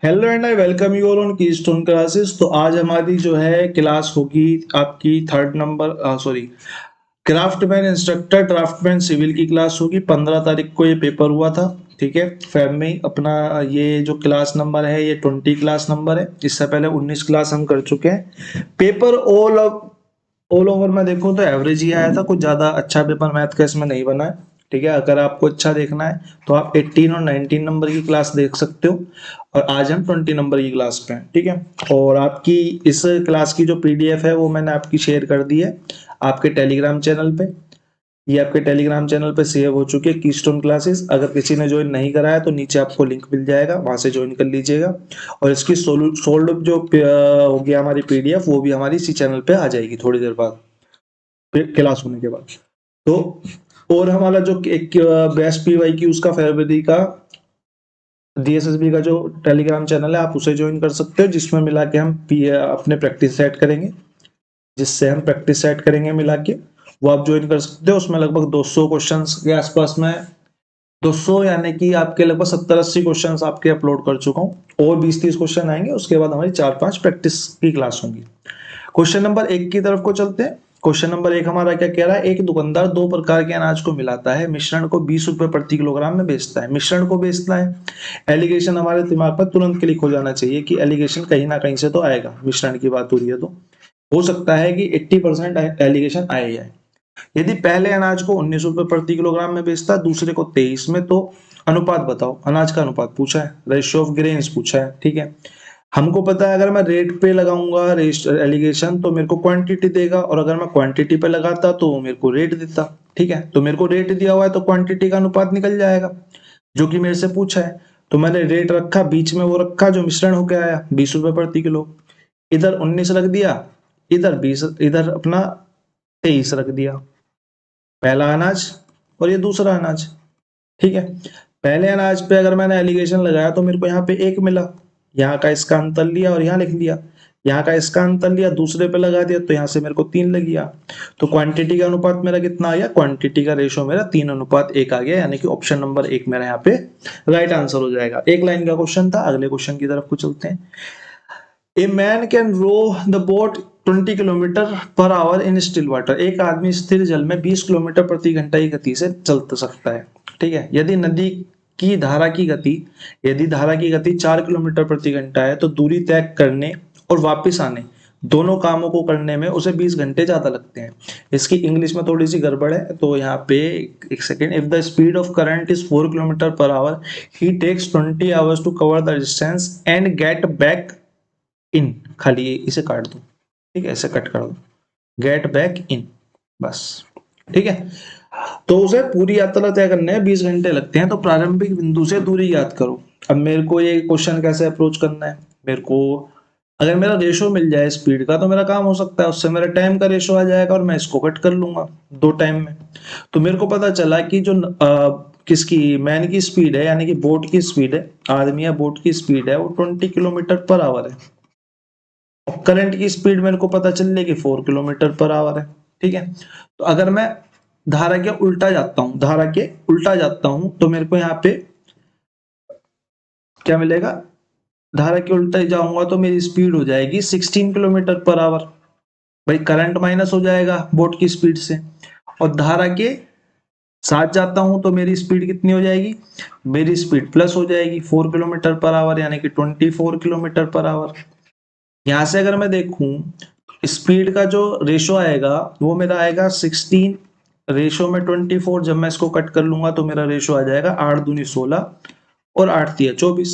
Hello and I welcome you all on Keystone classes. तो आज हमारी जो है क्लास होगी आपकी third number sorry craftsman instructor draftsman civil की क्लास होगी। 15 तारीख को ये पेपर हुआ था। ठीक है, फेब में अपना ये जो क्लास नंबर है ये 20 क्लास नंबर है। इससे पहले 19 क्लास हम कर चुके हैं। पेपर ऑल ओवर में देखो तो एवरेज ही आया था, कुछ ज्यादा अच्छा पेपर मैथ का इसमें नहीं बना है। ठीक है, अगर आपको अच्छा देखना है तो आप 18 और 19 नंबर की क्लास देख सकते हो, और आज हम 20 नंबर की क्लास पे हैं। ठीक है, और आपकी इस क्लास की जो पीडीएफ है वो मैंने आपकी शेयर कर दी है आपके टेलीग्राम चैनल पे। ये आपके टेलीग्राम चैनल पे सेव हो चुकी है कीस्टोन क्लासेस। अगर किसी ने ज्वाइन नहीं करा है तो नीचे आपको लिंक मिल जाएगा, वहां से ज्वाइन कर लीजिएगा। और इसकी सोल्ड जो हो गया हमारी पीडीएफ वो भी हमारी इसी चैनल पे आ जाएगी थोड़ी देर बाद, क्लास होने के बाद। तो और हमारा जो एक बेस्ट पीवाई की उसका फरवरी का डीएसएसबी का जो टेलीग्राम चैनल है आप उसे ज्वाइन कर सकते हो, जिसमें मिला के हम अपने प्रैक्टिस सेट करेंगे, जिससे हम प्रैक्टिस सेट करेंगे मिला के, वो आप ज्वाइन कर सकते हो। उसमें लगभग 200 क्वेश्चंस के आसपास में, 200 यानी कि आपके लगभग 70-80 क्वेश्चंस आपके अपलोड कर चुका हूँ, और 20-30 क्वेश्चन आएंगे। उसके बाद हमारी 4-5 प्रैक्टिस की क्लास होंगी। क्वेश्चन नंबर 1 की तरफ को चलते हैं। क्वेश्चन नंबर 1 हमारा क्या कह रहा है, एक दुकानदार दो प्रकार के अनाज को मिलाता है, मिश्रण को 20 रुपए प्रति किलोग्राम में बेचता है। मिश्रण को बेचता है, एलिगेशन हमारे दिमाग पर तुरंत क्लिक हो जाना चाहिए कि एलिगेशन कहीं ना कहीं से तो आएगा। मिश्रण की बात हो रही है तो हो सकता है कि 80% एलिगेशन आए जाए। यदि पहले अनाज को 19 रुपए प्रति किलोग्राम में बेचता है, दूसरे को 23 में, तो अनुपात बताओ। अनाज का अनुपात पूछा है, रेशियो ऑफ ग्रेन्स पूछा है। ठीक है, हमको पता है अगर मैं रेट पे लगाऊंगा एलिगेशन तो मेरे को क्वांटिटी देगा, और अगर मैं क्वांटिटी पे लगाता तो मेरे को रेट देता। ठीक है, तो मेरे को रेट दिया हुआ है तो क्वांटिटी का अनुपात निकल जाएगा, जो कि मेरे से पूछा है। तो मैंने रेट रखा, बीच में वो रखा जो मिश्रण होके आया 20 रुपए प्रति किलो। इधर 19 रख दिया, इधर 20, इधर अपना 23 रख दिया। पहला अनाज और ये दूसरा अनाज। ठीक है, पहले अनाज पे अगर मैंने एलिगेशन लगाया तो मेरे को यहाँ पे 1 मिला, यहाँ का इसका अंतर लिया और यहाँ लिख दिया। यहाँ का इसका अंतर लिया, दूसरे पे लगा दिया तो यहाँ से मेरे को 3 लग गया। तो क्वांटिटी का अनुपात मेरा कितना आ गया, क्वांटिटी का रेशो मेरा 3:1 आ गया, यानी कि ऑप्शन नंबर 1 मेरा यहाँ पे राइट आंसर हो जाएगा। एक लाइन का क्वेश्चन था। अगले क्वेश्चन की तरफ को चलते हैं। A man can row the boat 20 kilometre per hour in still water. एक आदमी स्थिर जल में 20 किलोमीटर प्रति घंटा की गति से चल सकता है। ठीक है, यदि नदी की धारा की गति यदि धारा की गति 4 किलोमीटर प्रति घंटा है तो दूरी तय करने और वापस आने दोनों कामों को करने में उसे 20 घंटे ज्यादा लगते हैं। इसकी इंग्लिश में थोड़ी सी गड़बड़ है, तो यहाँ पे एक second. If the speed of current is 4 kilometre per hour, he takes 20 hours to cover the distance and get back in. खाली इसे काट दो। ठीक है, इसे कट कर दो, गेट बैक इन, बस। ठीक है, तो उसे पूरी यात्रा तय करने में 20 घंटे लगते हैं। तो प्रारंभिक बिंदु से दूरी याद करो। अब मेरे को ये क्वेश्चन कैसे अप्रोच करना है, मेरे को अगर मेरा रेशो मिल जाए स्पीड का तो मेरा काम हो सकता है, उससे मेरा टाइम का रेशो आ जाएगा और मैं इसको कट कर लूंगा 2 टाइम में। तो मेरे को पता चला कि जो किसकी मैन की स्पीड है, यानी कि बोट की स्पीड है, आदमी या बोट की स्पीड है, वो 20 किलोमीटर पर आवर है। करंट की स्पीड मेरे को पता चल रही है कि 4 किलोमीटर पर आवर है। ठीक है, तो अगर मैं धारा के उल्टा जाता हूं तो मेरे को यहाँ पे क्या मिलेगा, धारा के उल्टा जाऊंगा तो मेरी स्पीड हो जाएगी 16 किलोमीटर पर आवर। भाई करंट माइनस हो जाएगा बोट की स्पीड से, और धारा के साथ जाता हूं तो मेरी स्पीड कितनी हो जाएगी, मेरी स्पीड प्लस हो जाएगी 4 किलोमीटर पर आवर, यानी कि 24 किलोमीटर पर आवर। यहां से अगर मैं देखूं स्पीड का जो रेशो आएगा वो मेरा आएगा 16 रेशो में 24। जब मैं इसको कट कर लूंगा तो मेरा रेशो आ जाएगा 8 दूनी 16 और 8 तिया 24।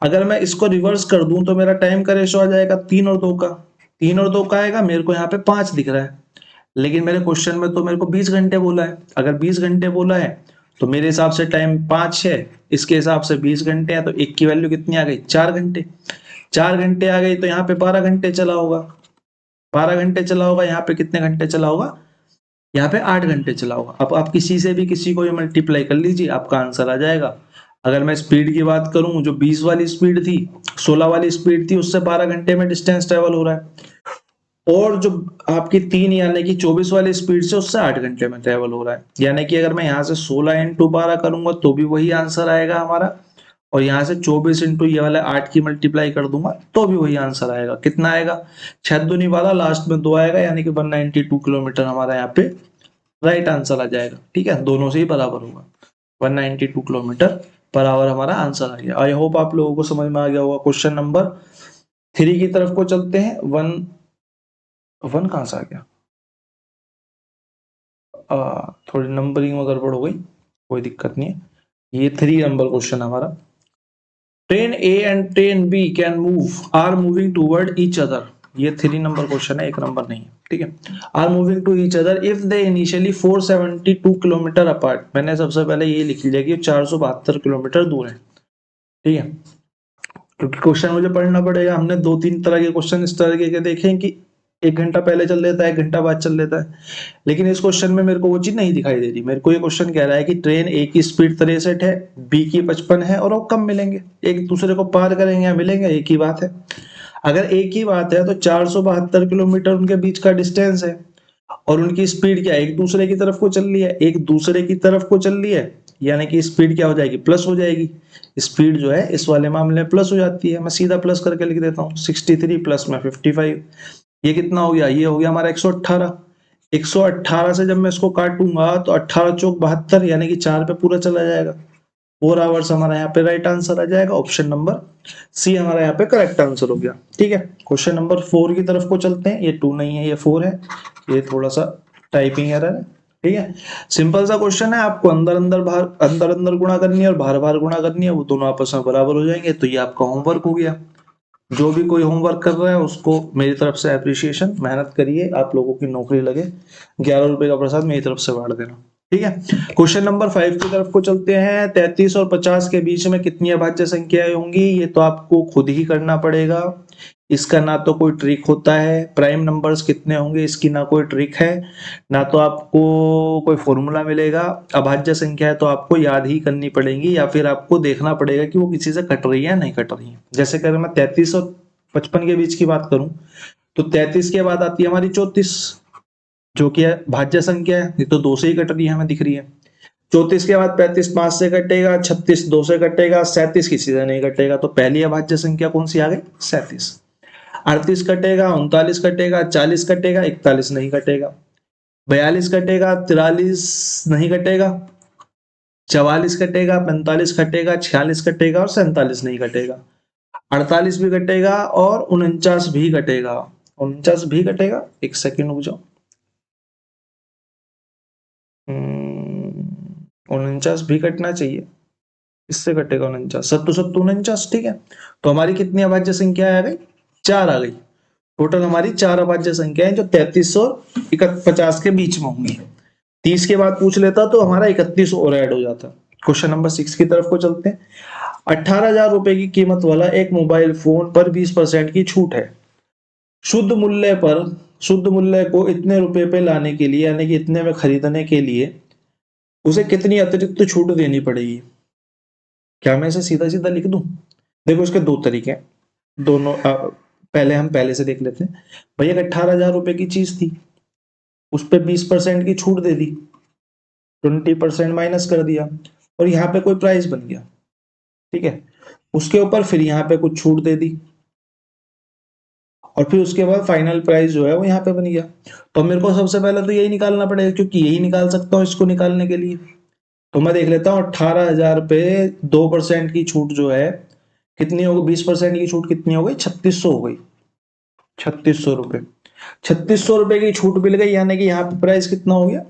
अगर मैं इसको रिवर्स कर दूं तो मेरा टाइम का रेशो आ जाएगा 3 और 2 का। 3 और 2 का आएगा, मेरे को यहाँ पे 5 दिख रहा है, लेकिन मेरे क्वेश्चन में तो मेरे को 20 घंटे बोला है। अगर 20 घंटे बोला है तो मेरे हिसाब से टाइम 5 है, इसके हिसाब से 20 घंटे है, तो एक की वैल्यू कितनी आ गई, 4 घंटे। 4 घंटे आ गई तो यहाँ पे 12 घंटे चला होगा। 12 घंटे चला होगा, यहाँ पे कितने घंटे चला होगा, यहाँ पे 8 घंटे चला होगा। अब आप किसी से भी किसी को ये मल्टीप्लाई कर लीजिए, आपका आंसर आ जाएगा। अगर मैं स्पीड की बात करूं, जो 20 वाली स्पीड थी, 16 वाली स्पीड थी, उससे 12 घंटे में डिस्टेंस ट्रेवल हो रहा है, और जो आपकी 3 यानी कि 24 वाली स्पीड से उससे 8 घंटे में ट्रेवल हो रहा है। यानी कि अगर मैं यहाँ से 16 × 12 करूंगा तो भी वही आंसर आएगा हमारा, और यहाँ से 24 इंटू ये वाला 8 की मल्टीप्लाई कर दूंगा तो भी वही आंसर आएगा। कितना आएगा? 6 दूनी वाला लास्ट में 2 आएगा, यानी कि 192 किलोमीटर हमारा यहाँ पे राइट आंसर आ जाएगा। ठीक है, दोनों से ही बराबर होगा। 192 किलोमीटर पर आवर हमारा आंसर आ गया। आई होप आप लोगों को समझ में आ गया होगा। क्वेश्चन नंबर 3 की तरफ को चलते हैं। वन कहां से आ गया? थोड़ी नंबरिंग में गड़बड़ हो गई, कोई दिक्कत नहीं है। ये 3 नंबर क्वेश्चन हमारा। Train A and train B can move are moving toward each other. ये 3 नंबर क्वेश्चन है, 1 नंबर नहीं है। ठीक है, are moving to each other if they initially 472 kilometre apart. मैंने सबसे पहले ये लिख लिया कि 472 किलोमीटर दूर है। ठीक है, क्योंकि क्वेश्चन मुझे पढ़ना पड़ेगा। हमने 2-3 तरह के क्वेश्चन इस तरह के देखे हैं कि 1 घंटा पहले चल देता है, 1 घंटा बाद चल देता है, लेकिन इस क्वेश्चन में मेरे को वो चीज नहीं दिखाई दे रही। मेरे को ये क्वेश्चन कह रहा है कि ट्रेन ए की स्पीड 63 है, बी की 55 है, और वो कब मिलेंगे? एक दूसरे को पार करेंगे या मिलेंगे? एक ही बात है। अगर एक ही बात है तो 472 किलोमीटर उनके बीच का डिस्टेंस है, और उनकी स्पीड क्या है? एक दूसरे की तरफ को चल रही है, एक दूसरे की तरफ को चल रही है, यानी कि स्पीड क्या हो जाएगी? प्लस हो जाएगी। स्पीड जो है इस वाले मामले में प्लस हो जाती है। मैं सीधा प्लस करके लिख देता हूँ, 63 प्लस में 55। ये कितना हो गया? ये हो गया हमारा 118। 118 से जब मैं इसको काटूंगा तो 18 चौक 72, यानी कि 4 पे पूरा चला जाएगा। 4 आवर्स हमारा यहाँ पे राइट आंसर आ जाएगा। ऑप्शन नंबर सी हमारा यहाँ पे करेक्ट आंसर हो गया। ठीक है, क्वेश्चन नंबर 4 की तरफ को चलते हैं। ये 2 नहीं है, ये 4 है। ये थोड़ा सा टाइपिंग एरर है। ठीक है, सिंपल सा क्वेश्चन है। आपको अंदर अंदर गुणा करनी है और बाहर बाहर गुणा करनी है, वो दोनों आपस में बराबर हो जाएंगे। तो ये आपका होमवर्क हो गया। जो भी कोई होमवर्क कर रहा है उसको मेरी तरफ से अप्रिशिएशन, मेहनत करिए, आप लोगों की नौकरी लगे। 11 रुपए का प्रसाद मेरी तरफ से बांट देना। ठीक है, क्वेश्चन नंबर 5 की तरफ को चलते हैं। 33 और 50 के बीच में कितनी अभाज्य संख्याएं होंगी? ये तो आपको खुद ही करना पड़ेगा। इसका ना तो कोई ट्रिक होता है। प्राइम नंबर्स कितने होंगे इसकी ना कोई ट्रिक है, ना तो आपको कोई फॉर्मूला मिलेगा। अभाज्य संख्या है तो आपको याद ही करनी पड़ेगी, या फिर आपको देखना पड़ेगा कि वो किसी से कट रही है या नहीं कट रही है। जैसे अगर मैं 33 और 55 के बीच की बात करूं तो 33 के बाद आती है हमारी 34, जो कि है भाज्य संख्या है। ये तो 2 से ही कट रही है, हमें दिख रही है। 34 के बाद 35 5 से कटेगा, 36 2 से कटेगा, 37 किसी से नहीं कटेगा। तो पहली अभाज्य संख्या कौन सी आ गई? 37। 38 कटेगा, 39 कटेगा, 40 कटेगा, 41 नहीं कटेगा, 42 कटेगा, 43 नहीं कटेगा, 44 कटेगा, 45 कटेगा, 46 कटेगा और 47 नहीं कटेगा। 48 भी कटेगा और 49 भी कटेगा। 49 भी कटेगा, एक सेकेंड रुक जाओ। 49 भी कटना चाहिए। इससे कटेगा 49, 7 7 49। ठीक है, तो हमारी कितनी अभाज्य संख्या आ गई? 4 आ गई। टोटल हमारी 4 अभाज्य संख्याएं जो 33 और 50 के बीच में होंगी। 30 के बाद पूछ लेता तो हमारा 31 और ऐड हो जाता। क्वेश्चन नंबर 6 की तरफ को चलते हैं। 18,000 रुपए की कीमत वाला एक मोबाइल फोन पर 20% की छूट है। शुद्ध मूल्य को इतने रुपए पे लाने के लिए, यानी कि इतने में खरीदने के लिए उसे कितनी अतिरिक्त छूट देनी पड़ेगी? क्या मैं इसे सीधा सीधा लिख दूं? देखो, इसके 2 तरीके हैं। दोनों पहले हम पहले से देख लेते हैं। भैया 18,000 रुपए की चीज थी, उस पर 20% की छूट दे दी, 20% माइनस कर दिया, और यहाँ पे कोई प्राइस बन गया। ठीक है, उसके ऊपर फिर यहाँ पे कुछ छूट दे दी, और फिर उसके बाद फाइनल प्राइस जो है वो यहाँ पे बन गया। तो मेरे को सबसे पहले तो यही निकालना पड़ेगा, क्योंकि यही निकाल सकता हूँ इसको निकालने के लिए। तो मैं देख लेता हूँ 18,000 पे 2% की छूट जो है कितनी होगी? 20% की छूट कितनी हो गई? 3600 हो गई। 3600 रुपए, 3600 रुपए की छूट मिल गई, यानी कि यहाँ पे प्राइस कितना हो गया?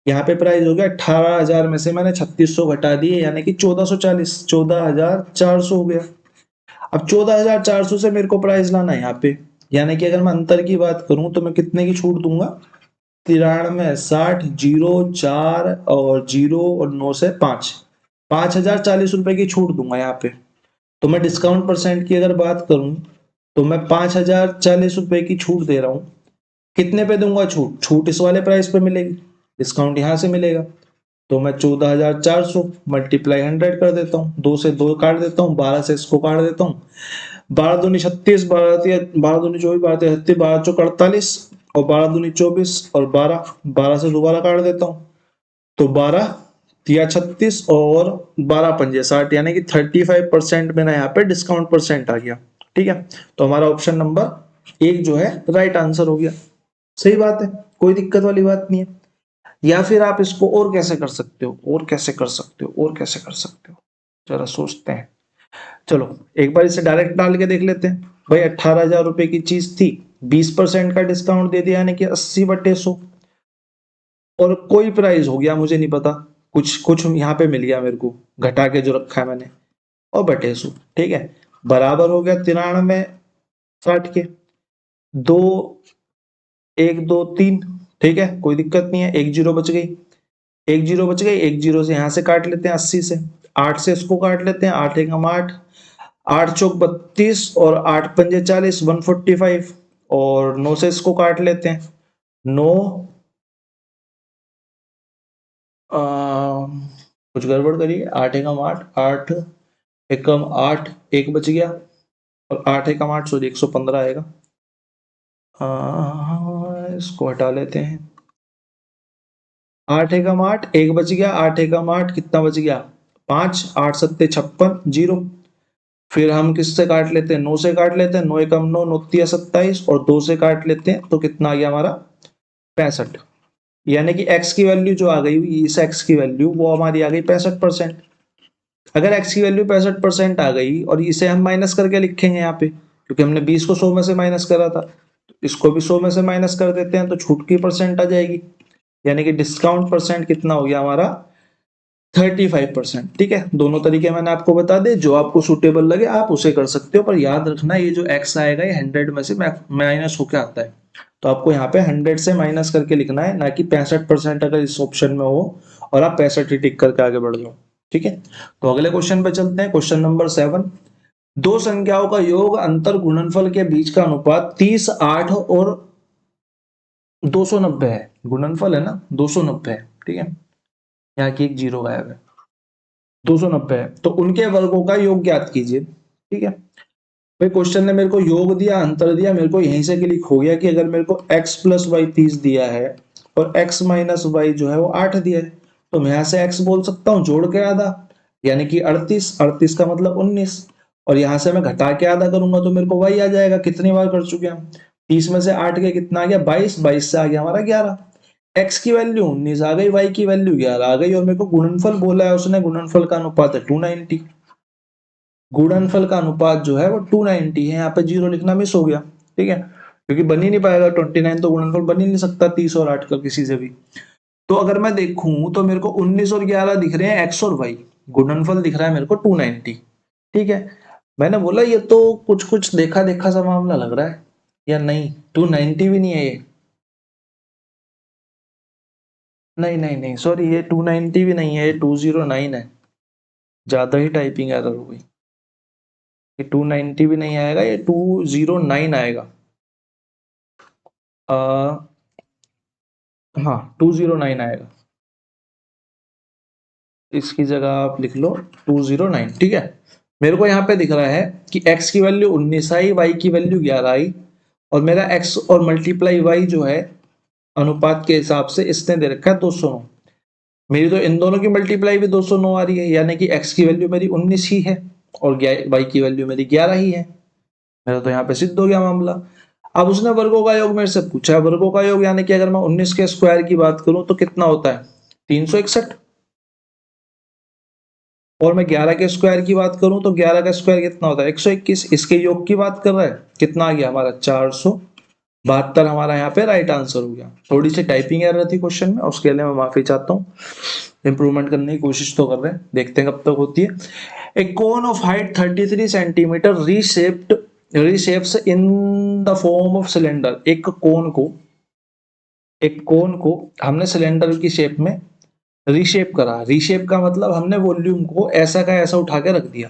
यहाँ पे प्राइस हो गया 18,000 में से मैंने 3600 घटा दिए, यानी कि 1440, 14,400 हो गया। अब 14,400 से मेरे को प्राइस लाना है यहाँ पे, यानी कि अगर मैं अंतर की बात करूं तो मैं कितने की छूट दूंगा? 93, 60, 0, 4 और 0 और 9 से 5, 5,040 रुपए की छूट दूंगा यहाँ पे। तो मैं डिस्काउंट परसेंट की अगर बात करूं तो मैं 5,040 रुपए की छूट दे रहा हूं। कितने पे दूंगा छूट? छूट इस वाले प्राइस पे मिलेगी, डिस्काउंट यहां से मिलेगा। तो मैं 14,400 मल्टीप्लाई 100 कर देता हूँ, 2 से 2 काट देता हूँ, 12 से इसको काट देता हूँ। 12 दूनी 36, 12 दूनी 24, 12 36, 12 चौक 48 और 12 दूनी 24 और 12 से दोबारा काट देता हूँ। तो 12 या 36 और 12 पंजे 60, यानी कि 35% मेरा यहाँ पे डिस्काउंट परसेंट आ गया। ठीक है, तो हमारा ऑप्शन नंबर 1 जो है राइट आंसर हो गया। सही बात है, कोई दिक्कत वाली बात नहीं है। या फिर आप इसको और कैसे कर सकते हो, और कैसे कर सकते हो, और कैसे कर सकते हो, जरा सोचते हैं। चलो एक बार इसे डायरेक्ट डाल के देख लेते हैं। भाई 18,000 रुपए की चीज थी, 20% का डिस्काउंट दे दिया, यानी कि 80/100, और कोई प्राइस हो गया मुझे नहीं पता, कुछ कुछ यहाँ पे मिल गया मेरे को, घटा के जो रखा है मैंने, और बटे 100। ठीक है, बराबर हो गया 93 60 के, 2 1 2 3। ठीक है, कोई दिक्कत नहीं है, एक जीरो बच गई, एक जीरो बच गई, एक जीरो से यहाँ से काट लेते हैं 80 से, 8 से इसको काट लेते हैं, 8 एकम 8, 8 चौक 32 और 8 पंजे 40, 145, और 9 से इसको काट लेते हैं, 9 कुछ गड़बड़ करिए, 8 एकम 8, 8 एकम 8, एक बच गया, और 8 एकम 8 सॉरी 115 आएगा। इसको हटा लेते हैं, 8 एकम 8, एक बच गया, 8 एकम 8 कितना बच गया, 5, 8 सत्ते 56, जीरो। फिर हम किससे काट लेते हैं, 9 से काट लेते हैं, 9 एकम 9, 9 तिया 27, और 2 से काट लेते हैं तो कितना आ गया हमारा 65, यानी कि x की वैल्यू जो आ गई, इस x की वैल्यू वो हमारी आ गई 65%। अगर x की वैल्यू 65% आ गई, और इसे हम माइनस करके लिखेंगे यहाँ पे, क्योंकि हमने 20 को 100 में से माइनस करा था, तो इसको भी 100 में से माइनस कर देते हैं तो छूट की परसेंट आ जाएगी, यानी कि डिस्काउंट परसेंट कितना हो गया हमारा 35%। ठीक है, दोनों तरीके मैंने आपको बता दे, जो आपको सुटेबल लगे आप उसे कर सकते हो, पर याद रखना ये जो x आएगा ये 100 में से माइनस होकर आता है, तो आपको यहाँ पे 100 से माइनस करके लिखना है, ना कि 65% अगर इस ऑप्शन में हो और आप 65 ही टिक करके आगे बढ़ जाओ। ठीक है, तो अगले क्वेश्चन पे चलते हैं, क्वेश्चन नंबर 7। दो संख्याओं का योग अंतर गुणनफल के बीच का अनुपात 30, 8 और 290 है। गुणनफल है ना, 290 है। ठीक है, यहाँ की एक जीरो गायब है, 290 है, तो उनके वर्गों का योग ज्ञात कीजिए। ठीक है भाई, क्वेश्चन ने मेरे को योग दिया, अंतर दिया, मेरे को यहीं से क्लिक हो गया कि अगर मेरे को x प्लस वाई 30 दिया है और x माइनस वाई जो है वो 8 दिया है, तो मैं यहाँ से x बोल सकता हूँ जोड़ के आधा, यानी कि 38, 38 का मतलब 19, और यहाँ से मैं घटा के आधा करूंगा तो मेरे को y आ जाएगा। कितनी बार कर चुके हम, 30 में से 8 के कितना आ गया 22, 22 से आ गया हमारा 11, x की वैल्यू 19 आ गई, y की वैल्यू 11 आ गई, और मेरे को गुणनफल बोला है उसने, गुणनफल का अनुपात है 290। गुणनफल का अनुपात जो है वो 290 है, यहाँ पे जीरो लिखना मिस हो गया। ठीक है, क्योंकि बन ही नहीं पाएगा 29, तो गुणनफल बन ही नहीं सकता 30 और 8 का किसी से भी। तो अगर मैं देखूं तो मेरे को 19 और 11 दिख रहे हैं x और y, गुणनफल दिख रहा है मेरे को 290। ठीक है, मैंने बोला ये तो कुछ कुछ देखा देखा सा मामला लग रहा है, या नहीं 290 भी नहीं है ये, नहीं नहीं नहीं सॉरी, ये 290 भी नहीं है, ये 209 है, ज्यादा ही टाइपिंग एरर हो गई। ये 290 भी नहीं आएगा, ये 209 आएगा। हाँ 209 आएगा, इसकी जगह आप लिख लो 209। ठीक है, मेरे को यहाँ पे दिख रहा है कि x की वैल्यू 19 आई, y की वैल्यू 11 आई, और मेरा x और मल्टीप्लाई y जो है अनुपात के हिसाब से इसने दे रखा है 209। मेरी तो इन दोनों की मल्टीप्लाई भी 209 आ रही है, यानी कि x की वैल्यू मेरी 19 ही है और y की वैल्यू मेरी 11 ही है। मेरा तो यहाँ पे सिद्ध हो गया मामला। अब उसने वर्गों का योग मेरे से पूछा है, वर्गों का योग यानी कि अगर मैं 19 के स्क्वायर की बात करूं तो कितना होता है 361, और मैं 11 के स्क्वायर की बात करूं तो 11 का स्क्वायर कितना होता है 121। इसके योग की बात कर रहा है, कितना आ गया हमारा 472, हमारा यहाँ पे राइट आंसर हो गया। थोड़ी सी टाइपिंग एरर थी क्वेश्चन में, उसके लिए मैं माफी चाहता हूँ, इंप्रूवमेंट करने की कोशिश तो कर रहे हैं, देखते हैं कब तक होती है। A cone of height 33 centimetre reshapes in the form of cylinder। एक कोन को हमने सिलेंडर की शेप में रीशेप करा। रीशेप का मतलब हमने वॉल्यूम को ऐसा का ऐसा उठा के रख दिया।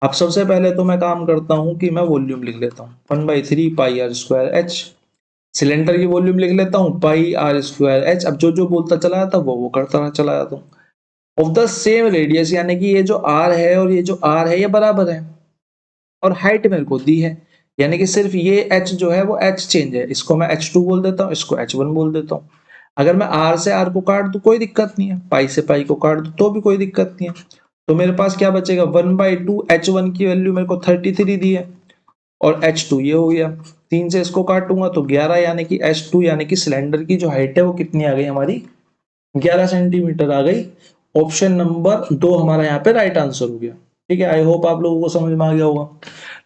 अब सबसे पहले तो मैं काम करता हूं कि मैं वॉल्यूम लिख लेता हूं 1/3 पाई आर स्क्वायर एच। सिलेंडर की वॉल्यूम लिख लेता हूं पाई आर स्क्वायर एच। अब जो जो बोलता चला जाता वो करता चला जाता हूं। ऑफ द सेम रेडियस, यानी कि ये जो आर है और ये जो आर है ये बराबर है, और हाइट मेरे को दी है, यानी कि सिर्फ ये h जो है वो h चेंज है। इसको मैं h2 बोल देता हूँ, इसको h1 बोल देता हूँ। अगर मैं आर से आर को काट दूं कोई दिक्कत नहीं है, पाई से पाई को काट दूं तो भी कोई दिक्कत नहीं है। तो मेरे पास क्या बचेगा, 1/2 H1 की वैल्यू मेरे को 33 दी है और H2 ये हो गया, 3 से इसको काटूंगा तो 11, यानी कि H2 यानी कि सिलेंडर की जो हाइट है वो कितनी आ गई हमारी, 11 सेंटीमीटर आ गई। ऑप्शन नंबर 2 हमारा यहाँ पे राइट आंसर हो गया। ठीक है, आई होप आप लोगों को समझ में आ गया होगा।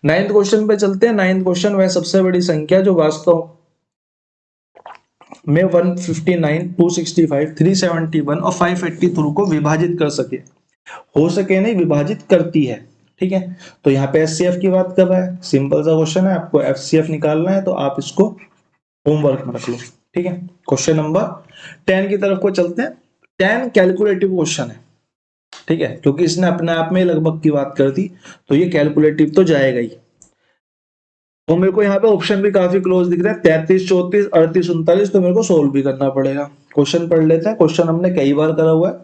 9th क्वेश्चन पे चलते हैं। 9th क्वेश्चन वह सबसे बड़ी संख्या जो वास्तव में 159, 265, 371 और 583 को विभाजित कर सके, हो सके नहीं, विभाजित करती है। ठीक है, तो यहाँ पे एचसीएफ की बात कर रहा है, सिंपल सा क्वेश्चन है, आपको एचसीएफ निकालना है तो आप इसको होमवर्क में रख लो। ठीक है, क्वेश्चन नंबर 10 की तरफ को चलते हैं। 10 कैलकुलेटिव क्वेश्चन है। ठीक है, क्योंकि इसने अपने आप में लगभग की बात कर दी तो ये कैलकुलेटिव तो जाएगा ही। तो मेरे को यहाँ पे ऑप्शन भी काफी क्लोज दिख रहा है, 33, 34, 38, 39, तो मेरे को सोल्व भी करना पड़ेगा। क्वेश्चन पढ़ लेते हैं। क्वेश्चन हमने कई बार करा हुआ है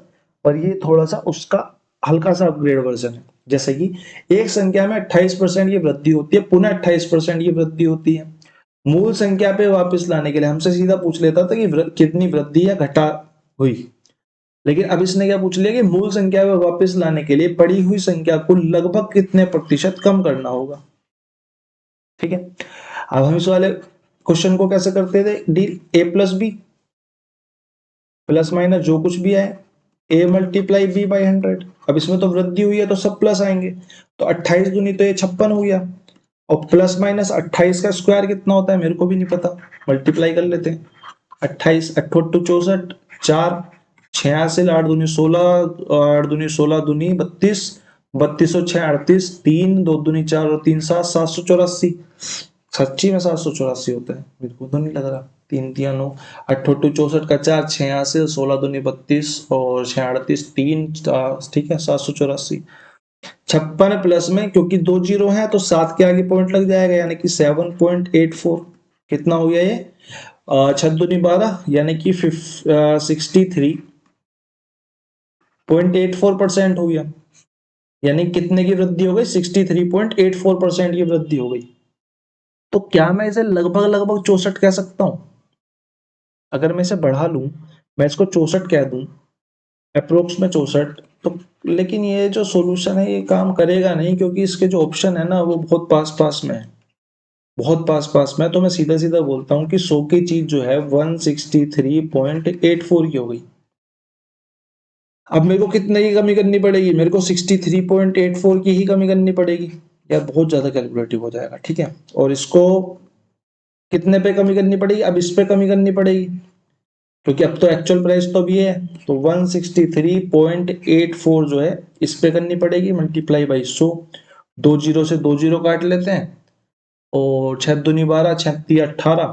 पर ये थोड़ा सा उसका हल्का सा अपग्रेड वर्जन है। जैसे कि एक संख्या में 28% की वृद्धि होती है, पुनः 28% की वृद्धि होती है। मूल संख्या पे वापस लाने के लिए हमसे सीधा पूछ लेता था कि कितनी वृद्धि या घटा हुई, लेकिन अब इसने क्या पूछ लिया कि मूल संख्या पे वापस लाने के लिए पड़ी हुई संख्या को लगभग कितने प्रतिशत कम करना होगा। ठीक है, अब हम इस वाले क्वेश्चन को कैसे करते थे डील, ए प्लस बी प्लस माइनस जो कुछ भी आए, ए मल्टीप्लाई बी बाई 100। अब इसमें तो वृद्धि हुई है तो सब प्लस आएंगे, तो 28 दूनी तो ये 56 हो गया, और प्लस माइनस 28 का स्क्वायर कितना होता है मेरे को भी नहीं पता, मल्टीप्लाई कर लेते हैं। 28 8 64, 4 86, 8 दूनी 16, 8 दूनी 16 दूनी 32, 32 और 6 38, 3 2 दूनी 4 और 3 7, 784। सच्ची में 784 होता है, मेरे को तो नहीं लग रहा। 3 3 9, 8 8 64 का 4 86, 16 दूनी 32 और 6 38, 3 ठीक है 784। 56 प्लस में क्योंकि 2 जीरो है तो 7 के आगे पॉइंट लग जाएगा, यानी कि 7.84। कितना हो गया ये, 6 दूनी 12 यानी कि 63.84% हो गया। यानी कितने की वृद्धि हो गई, 63.84% की वृद्धि हो गई। तो क्या मैं इसे लगभग लगभग 64 कह सकता हूं? अगर मैं इसे बढ़ा लूं, मैं इसको 64 कह दूं, अप्रोक्स में 64, तो लेकिन ये जो सॉल्यूशन है ये काम करेगा नहीं, क्योंकि इसके जो ऑप्शन है ना वो बहुत पास पास में है, बहुत पास पास में। तो मैं सीधा सीधा बोलता हूँ कि 100 की चीज जो है 163.84 की हो गई। अब मेरे को कितने की कमी करनी पड़ेगी, मेरे को 63.84 की ही कमी करनी पड़ेगी यार, बहुत ज्यादा कैलकुलेटिव हो जाएगा। ठीक है, और इसको कितने पे कमी करनी पड़ेगी, अब इस पे कमी करनी पड़ेगी, क्योंकि अब तो एक्चुअल प्राइस तो भी है, तो 163.84 जो है इस पे करनी पड़ेगी, मल्टीप्लाई बाई 100। 2 जीरो से 2 जीरो काट लेते हैं, और 6 दूनी 12, 36 18,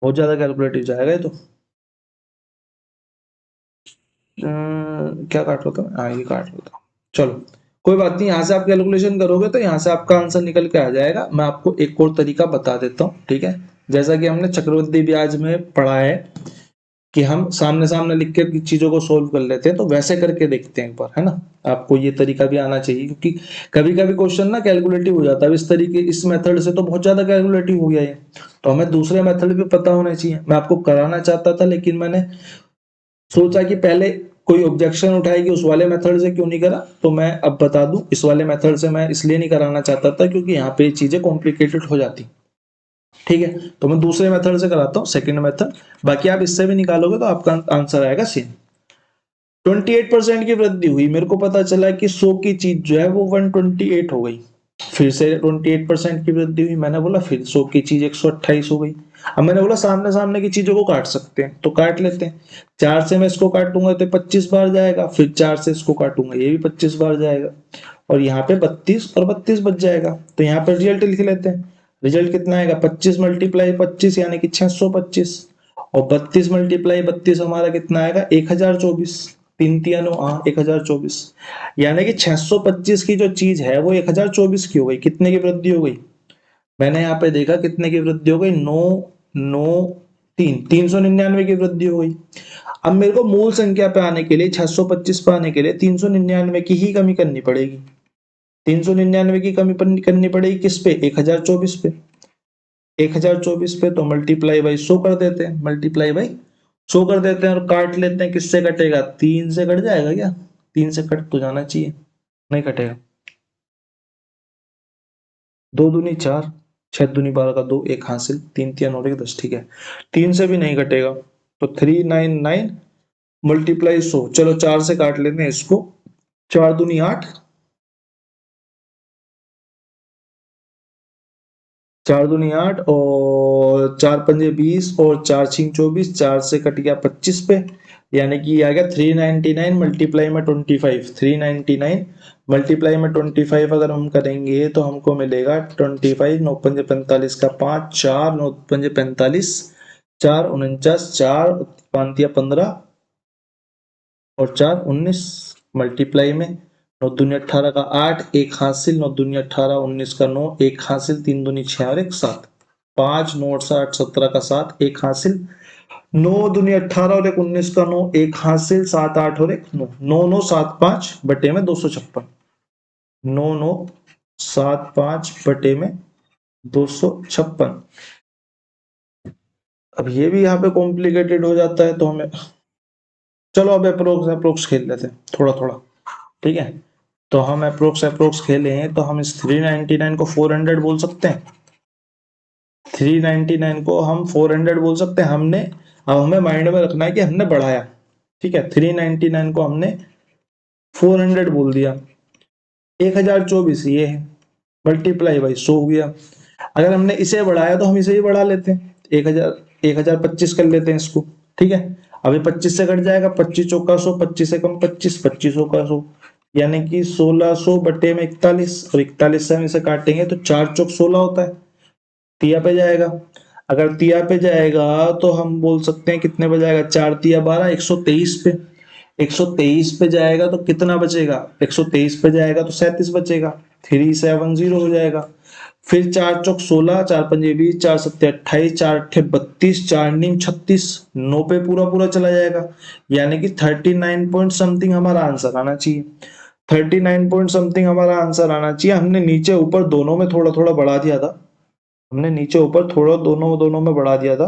बहुत ज्यादा कैलकुलेटिव जाएगा ये तो। क्या काट लेता हूँ, हाँ ये काट लेता हूँ, चलो कोई बात नहीं। यहाँ से आप कैलकुलेशन करोगे तो यहाँ से आपका आंसर निकल के आ जाएगा। मैं आपको एक और तरीका बता देता हूँ। ठीक है, जैसा कि हमने चक्रवृद्धि ब्याज में पढ़ा है कि हम सामने सामने लिख के चीजों को सोल्व कर लेते हैं, तो वैसे करके देखते हैं एक बार, है ना। आपको ये तरीका भी आना चाहिए, क्योंकि कभी कभी क्वेश्चन ना कैलकुलेटिव हो जाता है इस तरीके, इस मेथड से तो बहुत ज्यादा कैलकुलेटिव हो गया है, तो हमें दूसरे मेथड भी पता होने चाहिए। मैं आपको कराना चाहता था, लेकिन मैंने सोचा कि पहले कोई ऑब्जेक्शन उठाएगी उस वाले मेथड से क्यों नहीं करा, तो मैं अब बता दूं इस वाले मेथड से मैं इसलिए नहीं कराना चाहता था क्योंकि यहाँ पे चीजें कॉम्प्लिकेटेड हो जाती। ठीक है, तो मैं दूसरे मेथड से कराता हूँ, सेकंड मेथड। बाकी आप इससे भी निकालोगे तो आपका आंसर आएगा सेम। 28% की वृद्धि हुई, मेरे को पता चला कि 100 की चीज जो है वो 128 हो गई, फिर से 28% की वृद्धि हुई, मैंने बोला फिर 100 की चीज 128 हो गई। अब मैंने बोला सामने सामने की चीजों को काट सकते हैं, तो काट लेते हैं। 4 से मैं इसको काटूंगा तो 25 बार जाएगा, फिर 4 से इसको काटूंगा ये भी 25 बार जाएगा, और यहाँ पे 32 और 32 बच जाएगा। तो यहाँ पर रिजल्ट लिख लेते हैं। रिजल्ट कितना आएगा, 25 मल्टीप्लाई 25 यानी कि 625, और 32 मल्टीप्लाई 32 हमारा कितना आएगा, 1024। 3 3 9, हाँ 1024, यानी कि 625 की जो चीज है वो 1024 की हो गई। कितने की वृद्धि हो गई, मैंने यहाँ पे देखा कितने की वृद्धि हो गई, 9 9 3 399 की वृद्धि हो गई। अब मेरे को मूल संख्या पे आने के लिए, 625 पे आने के लिए 399 की ही कमी करनी पड़ेगी। 399 की कमी करनी पड़ेगी किस पे, 1024 पे। 1024 पे, तो मल्टीप्लाई बाई 100 कर देते हैं, मल्टीप्लाई बाई 100 कर देते हैं और काट लेते हैं। किससे कटेगा? 3 से कट जाएगा क्या? 3 से कट तो जाना चाहिए, नहीं कटेगा। 2 दूनी 4, 6 दूनी 12 का 2, एक हासिल, 3 3 और 1 10, ठीक है। 3 से भी नहीं कटेगा, तो 399 मल्टीप्लाई 100, चलो 4 से काट लेते हैं इसको। 4 दूनी 8, 4 दूनी 8 और 4 पंजे 20 और 4 छिंग 24, 4 से कट गया 25 पे, यानी कि आ गया 399 मल्टीप्लाई में 25। 399 मल्टीप्लाई में 25 अगर हम करेंगे तो हमको मिलेगा 25, 9 पंजे 45 का 5, 4 9 पंजे 45, 4 49, 4 5 15 और 4 19 मल्टीप्लाई में 9 दूनी 18 का 8, एक हासिल, 9 दूनी 18, 19 का 9, एक हासिल, 3 दूनी 6 और 1 7, 5 9 8 17 का 7, एक हासिल, 9 दूनी 18 और 1 19 का 9, एक हासिल, 7 8 और 1 9, 9 9 7 5 बटे में 256, 9 9 7 5 बटे में 256। अब ये भी यहाँ पे कॉम्प्लिकेटेड हो जाता है, तो हमें, चलो अब अप्रोक्स अप्रोक्स खेल लेते हैं थोड़ा थोड़ा, ठीक है। तो हम अप्रोक्स अप्रोक्स खेले हैं, तो हम इस 399 को 400 बोल सकते हैं। 399 को हम 400 बोल सकते हैं। हमने, अब हमें माइंड में रखना है कि हमने बढ़ाया, ठीक है। 399 को हमने 400 बोल दिया, 1024 ये है, मल्टीप्लाई बाई 100 हो गया। अगर हमने इसे बढ़ाया तो हम इसे ही बढ़ा लेते हैं, 1025 कर लेते हैं इसको, ठीक है। अभी 25 से कट जाएगा, 25 चौका 100, 25 से कम 25, 2500 का 100, यानी कि 1600 बटे में 41, और 41 से हम इसे काटेंगे तो 4 चौक 16 होता है, तिया पे जाएगा। अगर तिया पे जाएगा तो हम बोल सकते हैं कितने पे जाएगा, 4 तिया 12, 123 पे। 123 पे जाएगा तो कितना बचेगा, 123 पे जाएगा तो 37 बचेगा, 370 हो जाएगा। फिर 4 चौक 16, 4 पंजे 20, 4 सत्ते 28, 4 अट्ठे 32, 4 नीम 36, 9 पे पूरा पूरा चला जाएगा, यानी कि 39 पॉइंट समथिंग हमारा आंसर आना चाहिए। 39 पॉइंट समथिंग हमारा आंसर आना चाहिए। हमने नीचे ऊपर दोनों में थोड़ा थोड़ा बढ़ा दिया था, हमने नीचे ऊपर थोड़ा दोनों दोनों में बढ़ा दिया था,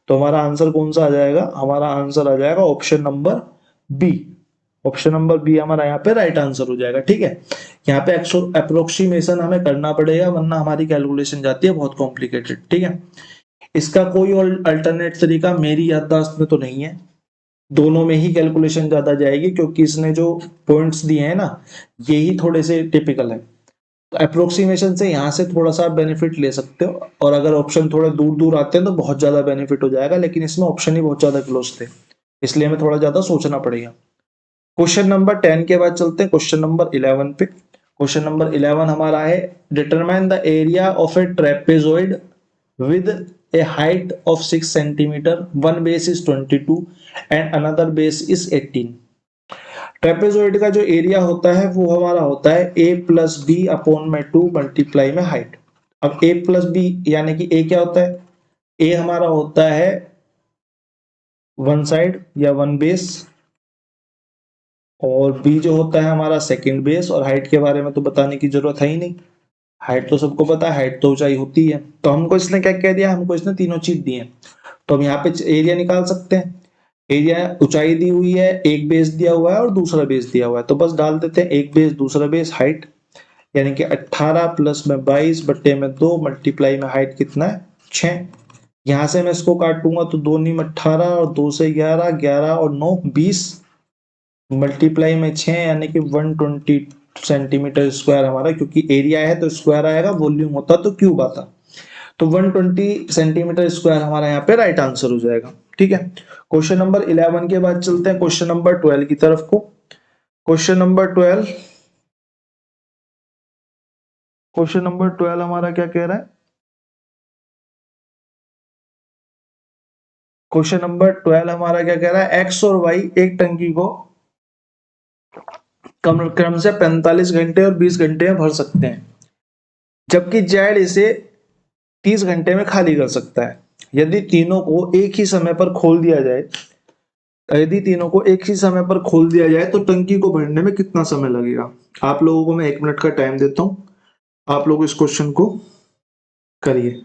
तो हमारा आंसर कौन सा आ जाएगा, हमारा आंसर आ जाएगा option number B. Option number B हमारा यहाँ पे राइट आंसर हो जाएगा, ठीक है। यहाँ पे अप्रोक्सीमेशन हमें करना पड़ेगा, वरना हमारी कैलकुलेशन जाती है बहुत कॉम्प्लिकेटेड, ठीक है। इसका कोई और अल्टरनेट तरीका मेरी याददाश्त में तो नहीं है, दोनों में ही कैलकुलेशन ज्यादा जाएगी, क्योंकि इसने जो पॉइंट्स दिए हैं ना, यही थोड़े से टिपिकल है। तो अप्रोक्सीमेशन से यहाँ से थोड़ा सा बेनिफिट ले सकते हो, और अगर ऑप्शन थोड़े दूर दूर आते हैं तो बहुत ज्यादा बेनिफिट हो जाएगा, लेकिन इसमें ऑप्शन ही बहुत ज्यादा क्लोज थे, इसलिए हमें थोड़ा ज्यादा सोचना पड़ेगा। क्वेश्चन नंबर 10 के बाद चलते हैं क्वेश्चन नंबर 11 पे। क्वेश्चन नंबर 11 हमारा है, determine the area of A trapezoid with a height of 6 centimeter, one base is 22 and another base is 18। Trapezoid का जो एरिया होता है वो हमारा होता है a प्लस बी अपॉन में 2 मल्टीप्लाई में हाइट। अब a प्लस बी यानी कि a क्या होता है, a हमारा होता है वन साइड या वन बेस, और b जो होता है हमारा सेकंड बेस, और हाइट के बारे में तो बताने की जरूरत है ही नहीं, हाइट तो सबको पता है, हाइट तो ऊंचाई होती है। तो हमको इसने क्या कह दिया, हमको इसने तीनों चीज दी है, तो हम यहाँ पे एरिया निकाल सकते हैं। एरिया, ऊंचाई दी हुई है, एक बेस दिया हुआ है और दूसरा बेस दिया हुआ है, तो बस डाल देते हैं एक बेस दूसरा बेस हाइट, यानी कि 18 प्लस में 22 बट्टे में 2 मल्टीप्लाई में हाइट कितना है 6। यहां से मैं इसको काटूंगा तो 2 नीम 18 और 2 से 11, 11 और 9 20 मल्टीप्लाई में 6, यानी कि 120 सेंटीमीटर स्क्वायर हमारा, क्योंकि एरिया है तो स्क्वायर आएगा, वॉल्यूम होता तो क्यूब आता, तो 120 सेंटीमीटर स्क्वायर हमारा यहाँ पे राइट आंसर हो जाएगा, ठीक है। क्वेश्चन नंबर 11 के बाद चलते हैं क्वेश्चन नंबर 12 की तरफ को। क्वेश्चन नंबर 12, क्वेश्चन नंबर 12 हमारा क्या कह रहा है, क्वेश्चन नंबर 12 हमारा क्या कह रहा है, एक्स और वाई एक टंकी को क्रम से 45 घंटे और 20 घंटे में भर सकते हैं, जबकि जेड इसे 30 घंटे में खाली कर सकता है। यदि तीनों को एक ही समय पर खोल दिया जाए, यदि तीनों को एक ही समय पर खोल दिया जाए तो टंकी को भरने में कितना समय लगेगा। आप लोगों को मैं 1 मिनट का टाइम देता हूं, आप लोग इस क्वेश्चन को करिए।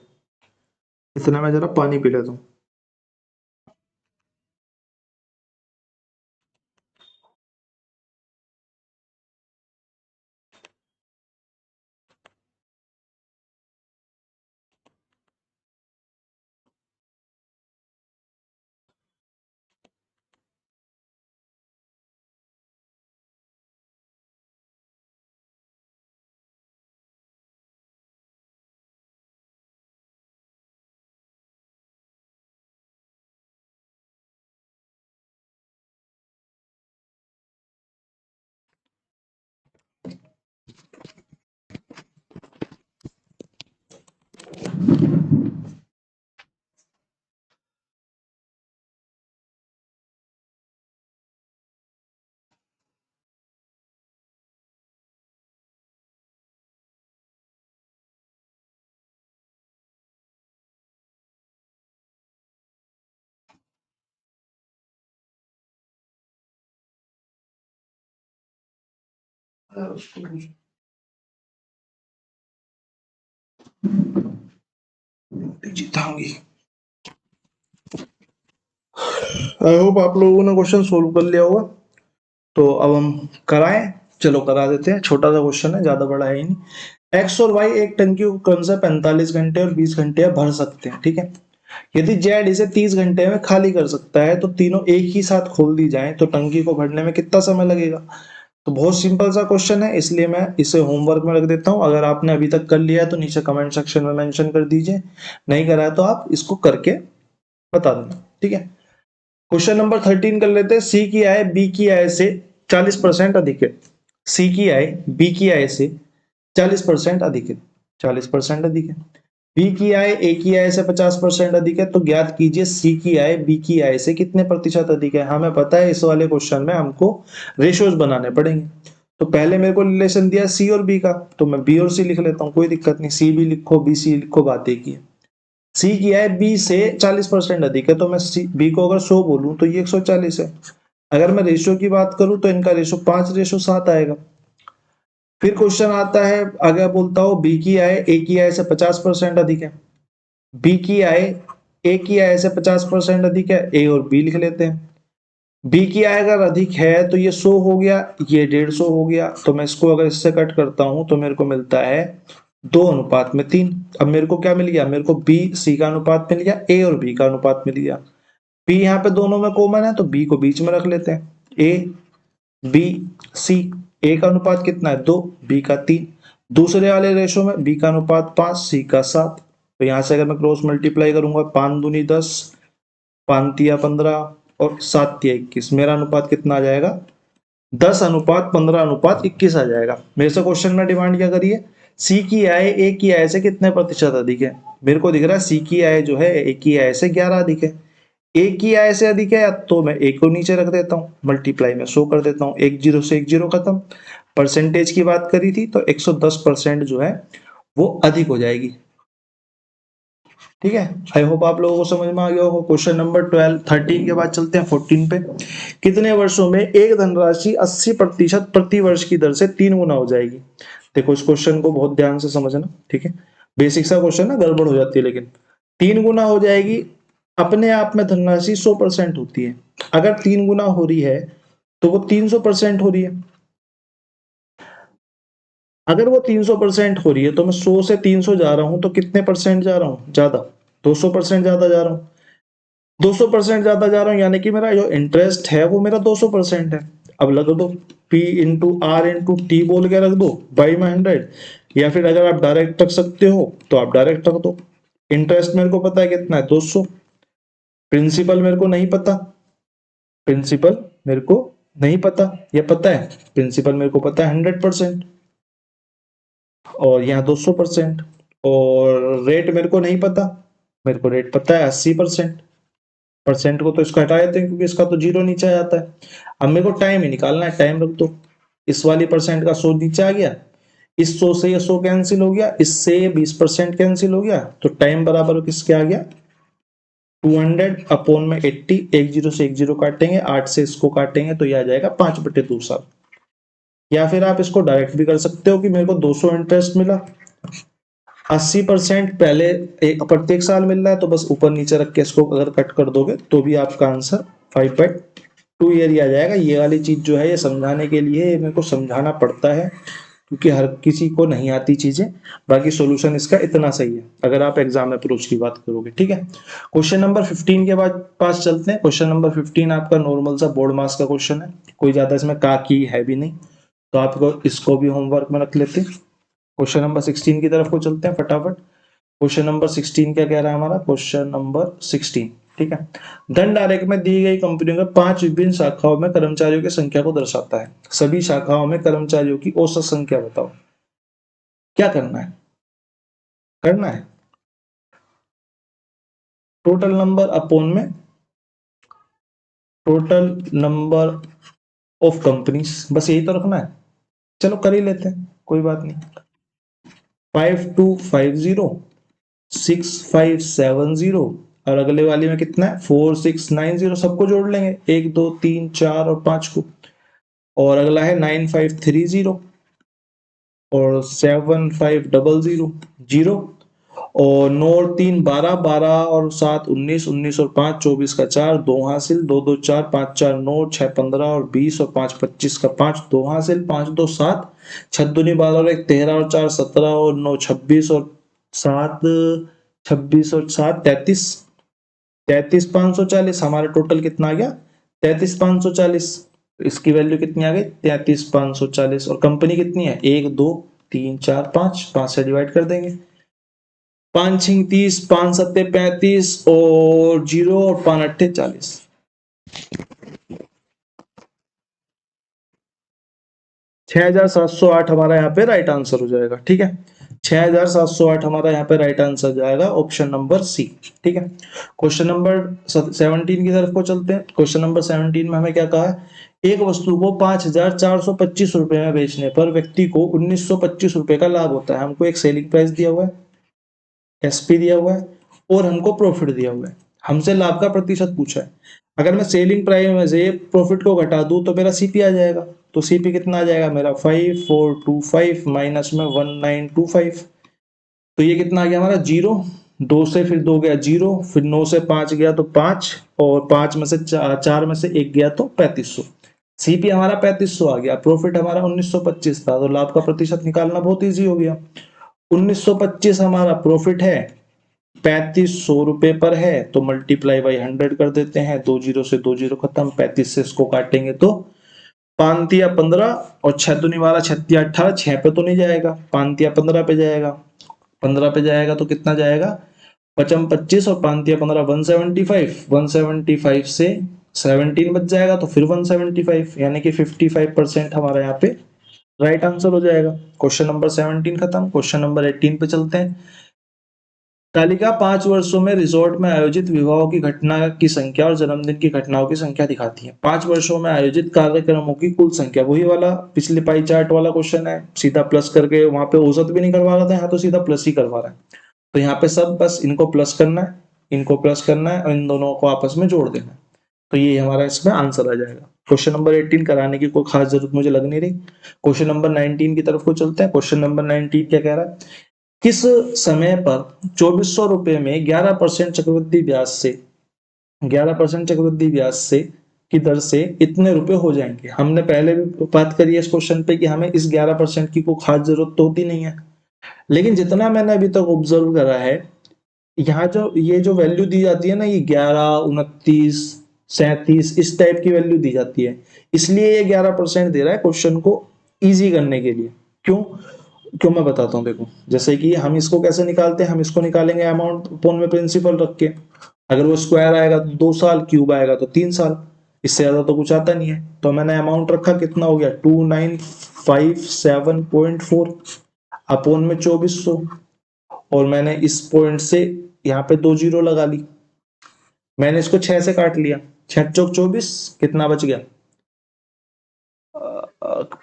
इतना मैं जरा पानी पी लेता हूँ। जीता होंगी। आई होप आप लोगों ने क्वेश्चन सोल्व कर लिया होगा। तो अब हम कराएं, चलो करा देते हैं। छोटा सा क्वेश्चन है, ज्यादा बड़ा है ही नहीं। एक्स और वाई एक टंकी को क्रमशः 45 घंटे और 20 घंटे भर सकते हैं, ठीक है। यदि जेड इसे 30 घंटे में खाली कर सकता है तो तीनों एक ही साथ खोल दी जाए तो टंकी को भरने में कितना समय लगेगा। तो बहुत सिंपल सा क्वेश्चन है, इसलिए मैं इसे होमवर्क में रख देता हूं। अगर आपने अभी तक कर लिया है तो नीचे कमेंट सेक्शन में मेंशन कर दीजिए, नहीं करा है तो आप इसको करके बता देना, ठीक है। क्वेश्चन नंबर 13 कर लेते हैं। सी की आय बी की आय से 40% अधिक है। सी की आय बी की आय से 40% अधिक है, 40% अधिक है। बी की आय ए की आय से 50% अधिक है। तो ज्ञात कीजिए सी की आय बी की आय से कितने प्रतिशत अधिक है। हमें पता है इस वाले क्वेश्चन में हमको रेशोज बनाने पड़ेंगे। तो पहले मेरे को रिलेशन दिया सी और बी का, तो मैं बी और सी लिख लेता हूँ, कोई दिक्कत नहीं। सी भी लिखो बी सी लिखो, बात एक ही है। सी की आय बी से 40% अधिक है, तो मैं सी बी को अगर 100 बोलूं तो ये 140 है। अगर मैं रेशियो की बात करूं तो इनका रेशियो 5:7 आएगा। फिर क्वेश्चन आता है, आगे बोलता हूं बी की आय ए की आय से 50% अधिक है। बी की आय ए की आय से 50% अधिक है, ए और बी लिख लेते हैं। बी की आय अगर अधिक है तो ये 100 हो गया, ये 150 हो गया। तो मैं इसको अगर इससे कट करता हूं तो मेरे को मिलता है 2:3। अब मेरे को क्या मिल गया, मेरे को बी सी का अनुपात मिल गया, ए और बी का अनुपात मिल गया। बी यहाँ पे दोनों में कॉमन है तो बी को बीच में रख लेते हैं। ए बी सी, ए का अनुपात कितना है 2, बी का 3। दूसरे वाले रेशो में बी का अनुपात 5, सी का 7। तो यहां से अगर मैं क्रॉस मल्टीप्लाई करूंगा, 5 दूनी 10, 5 तिया 15 और 7 तिया 21, मेरा अनुपात कितना आ जाएगा 10:15:21 आ जाएगा। मेरे से क्वेश्चन में डिमांड क्या करिए, सी की आय ए की आय से कितने प्रतिशत अधिक है। मेरे को दिख रहा है सी की आय जो है ए की आय से 11 अधिक है। ए की आय से अधिक है तो मैं ए को नीचे रख देता हूँ, मल्टीप्लाई में 100 कर देता हूँ। एक जीरो से एक जीरो खत्म। परसेंटेज की बात करी थी तो 110% जो है वो अधिक हो जाएगी, ठीक है। आई होप आप लोगों को समझ में आ गया होगा। क्वेश्चन नंबर 13 के बाद चलते हैं 14 पे। कितने वर्षों में एक धनराशि 80% प्रति वर्ष की दर से 3 गुना हो जाएगी। देखो इस क्वेश्चन को बहुत ध्यान से समझना, ठीक है। बेसिक सा क्वेश्चन है, गड़बड़ हो जाती है, लेकिन 3 गुना हो जाएगी। अपने आप में धनराशि 100% होती है। अगर 3 गुना हो रही है तो वो 300% हो रही है। अगर वो 300% हो रही है तो मैं 100 से 300 जा रहा हूं तो कितने परसेंट जा रहा हूं, ज्यादा 200% ज्यादा जा रहा हूं। 200% ज्यादा जा रहा हूं, यानी कि मेरा जो इंटरेस्ट है वो मेरा 200% है। अब लग दो P into R into T बोल के रख दो बाई में 100, या फिर अगर आप डायरेक्ट रख सकते हो तो आप डायरेक्ट रख दो। इंटरेस्ट मेरे को पता है कितना है 200। प्रिंसिपल मेरे को नहीं पता, प्रिंसिपल मेरे को नहीं पता, या पता है प्रिंसिपल मेरे को पता है 100%, और यहाँ 200%। और रेट मेरे को नहीं पता, मेरे को रेट पता है 80%। परसेंट को तो इसको हटा देते हैं क्योंकि इसका तो जीरो नीचे आ जाता है। अब मेरे को टाइम ही निकालना है, टाइम रख दो। इस वाली परसेंट का 100 नीचे आ गया, इस 100 से ये 100 कैंसिल हो गया, इससे 20% कैंसिल हो गया, तो टाइम बराबर किसके आ गया 200/80। एक जीरो से एक जीरो काटेंगे, 8 से इसको काटेंगे तो यह आ जाएगा 5/2 साल। या फिर आप इसको डायरेक्ट भी कर सकते हो कि मेरे को 200 इंटरेस्ट मिला 80% पहले प्रत्येक साल मिल रहा है, तो बस ऊपर नीचे रख के इसको अगर कट कर दोगे तो भी आपका आंसर 5/2 ईयर ही आ जाएगा। ये वाली चीज जो है ये समझाने के लिए, ये मेरे को समझाना पड़ता है क्योंकि हर किसी को नहीं आती चीजें। बाकी सॉल्यूशन इसका इतना सही है अगर आप एग्जाम अप्रोच की बात करोगे। ठीक है, क्वेश्चन नंबर 15 के बाद पास चलते हैं। क्वेश्चन नंबर 15 आपका नॉर्मल सा बोर्ड मार्क्स का क्वेश्चन है, कोई ज्यादा इसमें का की है भी नहीं, तो आपको इसको भी होमवर्क में रख लेते हैं। क्वेश्चन नंबर 16 की तरफ को चलते हैं फटाफट। क्वेश्चन नंबर 16 क्या कह रहा है हमारा? क्वेश्चन नंबर 16, ठीक है, धन आरेख में दी गई कंपनियों के 5 विभिन्न शाखाओं में कर्मचारियों की संख्या को दर्शाता है। सभी शाखाओं में कर्मचारियों की औसत संख्या बताओ। क्या करना है? करना है टोटल नंबर अपॉन में टोटल नंबर ऑफ कंपनीज, बस यही तो रखना है। चलो कर ही लेते हैं, कोई बात नहीं। 5250, 6570 और अगले वाली में कितना है? 4690। सबको जोड़ लेंगे, 1 2 3 4 और 5 को। और अगला है 9530 और 7500 जीरो। और 9 और 3 12, 12 और 7 19, 19 और 5 24 का 4 2 हासिल, 2 2 4 5 4 9 6 15 और 20 और 5 25 का 5 2 हासिल, 5 2 7 6 दूनी 12 और 1 13 और 4 17 और 9 26 और 7 26 और 7 33, 33540। हमारा टोटल कितना आ गया? 33540। इसकी वैल्यू कितनी आ गई? 33540। और कंपनी कितनी है? 1 2 3 4 5, 5 से डिवाइड कर देंगे। 5 6 30, 5 7 35 और 0 और 5 8 40। 6708 हमारा यहाँ पे राइट आंसर हो जाएगा। ठीक है, 6708 हमारा यहाँ पे राइट आंसर जाएगा, ऑप्शन नंबर सी। ठीक है, क्वेश्चन नंबर 17 की तरफ को चलते हैं। क्वेश्चन नंबर 17 में हमें क्या कहा है? एक वस्तु को 5425 रुपए में बेचने पर व्यक्ति को 1925 रुपए का लाभ होता है। हमको एक सेलिंग प्राइस दिया हुआ है, एसपी दिया हुआ है और हमको प्रॉफिट दिया हुआ है। हमसे लाभ का प्रतिशत पूछा है। अगर मैं सेलिंग प्राइस में से प्रॉफिट को घटा दूं तो मेरा सीपी आ जाएगा। तो सीपी कितना आ जाएगा मेरा? 5425 माइनस में 1925। तो ये कितना आ गया हमारा? 0। 2 से फिर 2 गया 0, फिर 9 से 5 गया तो 5, और 5 में से 4 में से 1 गया तो 3500। सीपी हमारा 3500 आ गया, प्रॉफिट हमारा 1925 था, तो लाभ का प्रतिशत निकालना बहुत ईजी हो गया। 1925 हमारा प्रॉफिट है, 3500 रुपए पर है, तो मल्टीप्लाई बाई 100 कर देते हैं। 2 जीरो से 2 जीरो खत्म, 35 से इसको काटेंगे तो 5 तिया 15 और 6 दूनी 12 6 तिया 18, 6 पे तो नहीं जाएगा, 5 तिया 15 पे जाएगा। 15 पे जाएगा तो कितना जाएगा? 55 25 और 5 तिया 15 175, 175 से 17 बच जाएगा तो फिर 175, यानी कि 55% हमारा यहाँ पे राइट आंसर हो जाएगा। क्वेश्चन नंबर 17 खत्म। क्वेश्चन नंबर 18 पे चलते हैं। तालिका 5 वर्षों में रिजॉर्ट में आयोजित विवाहों की घटना की संख्या और जन्मदिन की घटनाओं की संख्या दिखाती है। 5 वर्षों में आयोजित कार्यक्रमों की कुल संख्या, वही वाला पिछले पाई चार्ट वाला क्वेश्चन है, सीधा प्लस करके, वहां पे औसत भी नहीं करवा रहा था, यहाँ तो सीधा प्लस ही करवा रहा है। तो यहाँ पे सब बस इनको प्लस करना है, इनको प्लस करना है और इन दोनों को आपस में जोड़ देना है, तो ये हमारा इसमें आंसर आ जाएगा। क्वेश्चन नंबर 18 कराने की कोई खास जरूरत मुझे लग नहीं रही। क्वेश्चन नंबर 19 की तरफ को चलते हैं। क्वेश्चन नंबर 19 क्या कह रहा है? किस समय पर 2400 रुपए में 11% चक्रवृद्धि ब्याज से 11% चक्रवृद्धि ब्याज से की दर से इतने रुपए हो जाएंगे? हमने पहले भी बात करी है इस क्वेश्चन पे कि हमें इस 11% की कोई खास जरूरत तो होती नहीं है, लेकिन जितना मैंने अभी तक ऑब्जर्व करा है, यहाँ जो ये जो वैल्यू दी जाती है ना, ये 11 29 37 इस टाइप की वैल्यू दी जाती है, इसलिए ये 11% दे रहा है क्वेश्चन को इजी करने के लिए। क्यों क्यों मैं बताता हूँ। देखो, जैसे कि हम इसको कैसे निकालते हैं, हम इसको निकालेंगे अमाउंट अपॉन में प्रिंसिपल रख के। अगर वो स्क्वायर आएगा तो 2 साल, क्यूब आएगा तो 3 साल, इससे ज्यादा तो कुछ आता नहीं है। तो मैंने अमाउंट रखा, कितना हो गया? 2957.4 अपॉन में 2400, और मैंने इस पॉइंट से यहाँ पे 2 जीरो लगा ली। मैंने इसको 6 से काट लिया, 6 चौक 24, कितना बच गया?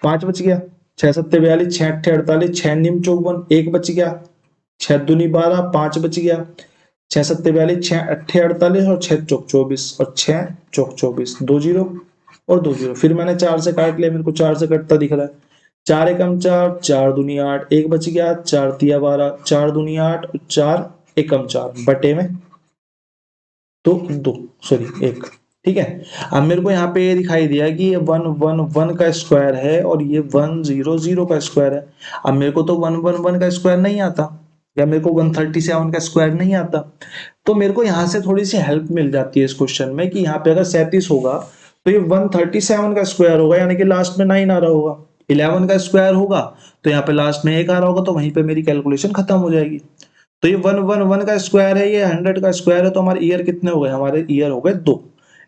5 बच गया। 6 सत्ते 42, 6 अट्ठे 48, 6 निम 54, 1 बच गया। 6 दूनी 12, 5 बच गया। 6 सत्ते 42, 6 अट्ठे 48 और 6 चौक 24 और 6 चौक 24, 2 जीरो और 2 जीरो। फिर मैंने 4 से काट लिया, मेरे को 4 से कटता दिख रहा है। 4 एकम 4, 4 दूनी 8, 1 बच गया, 4 तिया 12, 4 दूनी 8, 4 एकम 4 बटे में तो 2 सॉरी 1। ठीक है, अब मेरे को यहाँ पे ये दिखाई दिया कि ये 1 1 1 का स्क्वायर है और ये 1 0 0 का स्क्वायर है। अब मेरे को तो 1 1 1 का स्क्वायर नहीं आता, या मेरे को 137 का स्क्वायर नहीं आता, तो मेरे को यहाँ से थोड़ी सी हेल्प मिल जाती है इस क्वेश्चन में कि यहाँ पे अगर 37 होगा तो ये 137 का स्क्वायर होगा, यानी कि लास्ट में 9 आ रहा होगा। 11 का स्क्वायर होगा तो यहाँ पे लास्ट में 1 आ रहा होगा, तो वहीं पे मेरी कैलकुलेशन खत्म हो जाएगी। तो ये 1 1 1 का स्क्वायर है, ये 100 का स्क्वायर है, तो हमारे ईयर कितने हो गए? हमारे ईयर हो गए 2।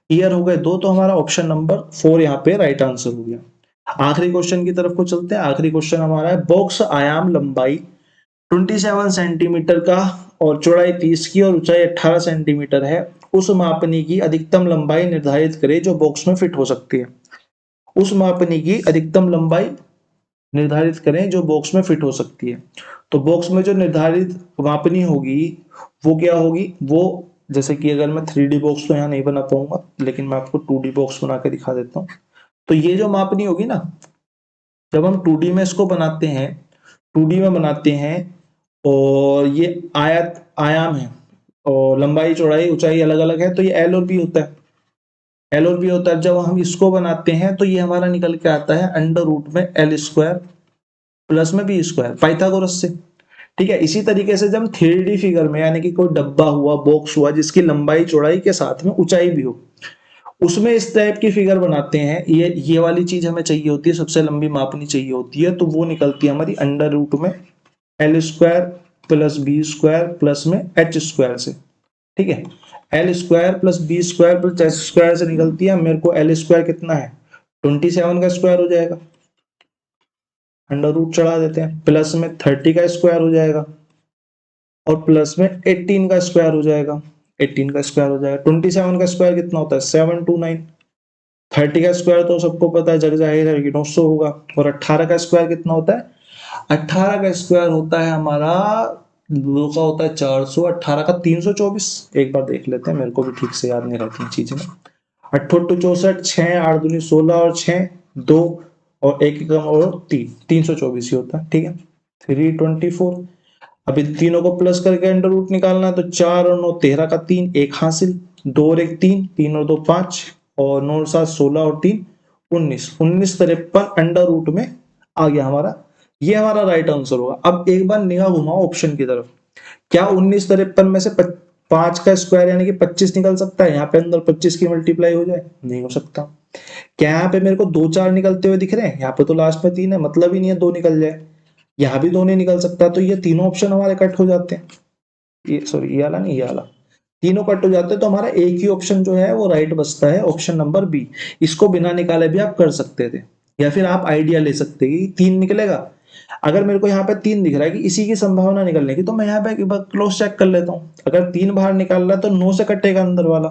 ईयर हो गए 2, तो हमारा ऑप्शन नंबर 4 यहाँ पे राइट आंसर हो गया। आखिरी क्वेश्चन की तरफ को चलते हैं। आखिरी क्वेश्चन हमारा है, बॉक्स आयाम लंबाई 27 सेंटीमीटर का और चौड़ाई 30 की और ऊंचाई 18 सेंटीमीटर है, उस मापनी की अधिकतम लंबाई निर्धारित करें जो बॉक्स में फिट हो सकती है। उस मापनी की अधिकतम लंबाई निर्धारित करें जो बॉक्स में फिट हो सकती है। तो बॉक्स में जो निर्धारित मापनी होगी वो क्या होगी? वो जैसे कि अगर मैं 3D बॉक्स तो यहाँ नहीं बना पाऊंगा, लेकिन मैं आपको 2D बॉक्स बना के दिखा देता हूँ। तो ये जो मापनी होगी ना, जब हम 2D में इसको बनाते हैं, 2D में बनाते हैं और ये आयाम है और लंबाई चौड़ाई ऊंचाई अलग अलग है, तो ये एल और बी होता है। एल और बी होता है। जब हम इसको बनाते हैं तो ये हमारा निकल के आता है अंडर रूट में एल स्क्वायर प्लस में बी स्क्वायर, पाइथागोरस से। ठीक है, इसी तरीके से जब हम 3D फिगर में, यानी कि कोई डब्बा हुआ, बॉक्स हुआ जिसकी लंबाई चौड़ाई के साथ में ऊंचाई भी हो, उसमें इस टाइप की फिगर बनाते हैं, ये वाली चीज हमें चाहिए होती है, सबसे लंबी मापनी चाहिए होती है, तो वो निकलती है हमारी अंडर रूट में L square plus B square plus में एच स्क्वायर से। ठीक है, L square plus B square plus H square से निकलती है। मेरे को एल स्क्वायर कितना है? 27 का स्क्वायर हो जाएगा, अंडर रूट चढ़ा देते हैं, प्लस में 30 का स्क्वायर हो जाएगा और प्लस में 18 का स्क्वायर हो जाएगा। 18 का स्क्वायर हो जाएगा। 27 का स्क्वायर कितना होता है? 729। 30 का स्क्वायर तो सबको पता है, जग जाहिर है कि 900 होगा। और 18 का स्क्वायर कितना होता है? 18 का स्क्वायर होता है हमारा, दो का होता है 400, 18 का 324। एक बार देख लेते हैं, मेरे को भी ठीक से याद नहीं रहती चीजें। 8 64, 6 8 दूनी 16 और 6 2 और 1 कम और 3, 324 ही होता है। ठीक है, 324। अब इन तीनों को प्लस करके अंडर रूट निकालना है, तो 4 और 9 13 का 3, 1 हासिल, 2 और 1 3, 3 और 2 5 और 9 और 7 16 और 3 19, 1953 अंडर रूट में आ गया हमारा। ये हमारा राइट आंसर होगा। अब एक बार निगाह घुमाओ ऑप्शन की तरफ, क्या 1953 में से 5 का स्क्वायर यानी कि 25 निकल सकता है? यहाँ पे अंदर 25 की मल्टीप्लाई हो जाए? नहीं हो सकता। क्या यहाँ पे मेरे को 2 4 निकलते हुए दिख रहे हैं? यहाँ पे तो लास्ट में 3 है, मतलब ही नहीं है 2 निकल जाए। यहाँ भी 2 नहीं निकल सकता, तो ये तीनों ऑप्शन हमारे कट हो जाते हैं। ये सॉरी, ये वाला नहीं, ये वाला, तीनों कट हो जाते हैं, तो हमारा एक ही ऑप्शन जो है वो राइट बचता है, ऑप्शन नंबर बी। इसको बिना निकाले भी आप कर सकते थे, या फिर आप आइडिया ले सकते कि 3 निकलेगा। अगर मेरे को यहाँ पे 3 दिख रहा है कि इसी की संभावना निकलने की, तो मैं यहाँ पे एक बार क्लोज चेक कर लेता हूँ। अगर 3 बाहर निकाल रहा है तो 9 से कटेगा अंदर वाला,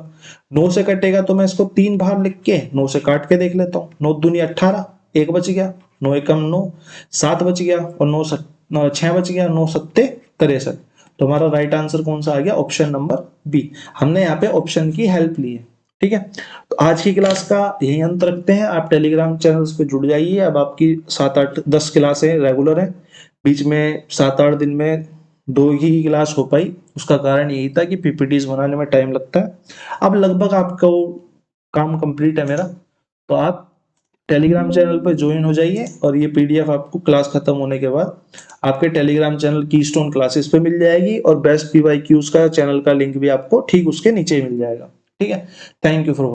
9 से कटेगा तो मैं इसको 3 बाहर लिख के 9 से काट के देख लेता हूँ। 9 दूनी 18, 1 बच गया, 9 एकम 9, 7 बच गया और 6 बच गया, 9 सत्ते 63। तो हमारा राइट आंसर कौन सा आ गया? Option number B. हमने यहाँ पे ऑप्शन की हेल्प ली है। ठीक है, तो आज की क्लास का यही अंत रखते हैं। आप टेलीग्राम चैनल्स पे जुड़ जाइए। अब आपकी 7 8 10 क्लासें रेगुलर है, बीच में 7 8 दिन में 2 ही क्लास हो पाई। उसका कारण यही था कि पीपीटीज बनाने में टाइम लगता है। अब लगभग आपका वो काम कंप्लीट है मेरा, तो आप टेलीग्राम चैनल पर ज्वाइन हो जाइए और ये पीडीएफ आपको क्लास खत्म होने के बाद आपके टेलीग्राम चैनल कीस्टोन क्लासेस पे मिल जाएगी, और बेस्ट पीवाईक्यूज का चैनल का लिंक भी आपको ठीक उसके नीचे मिल जाएगा। ठीक है, थैंक यू फॉर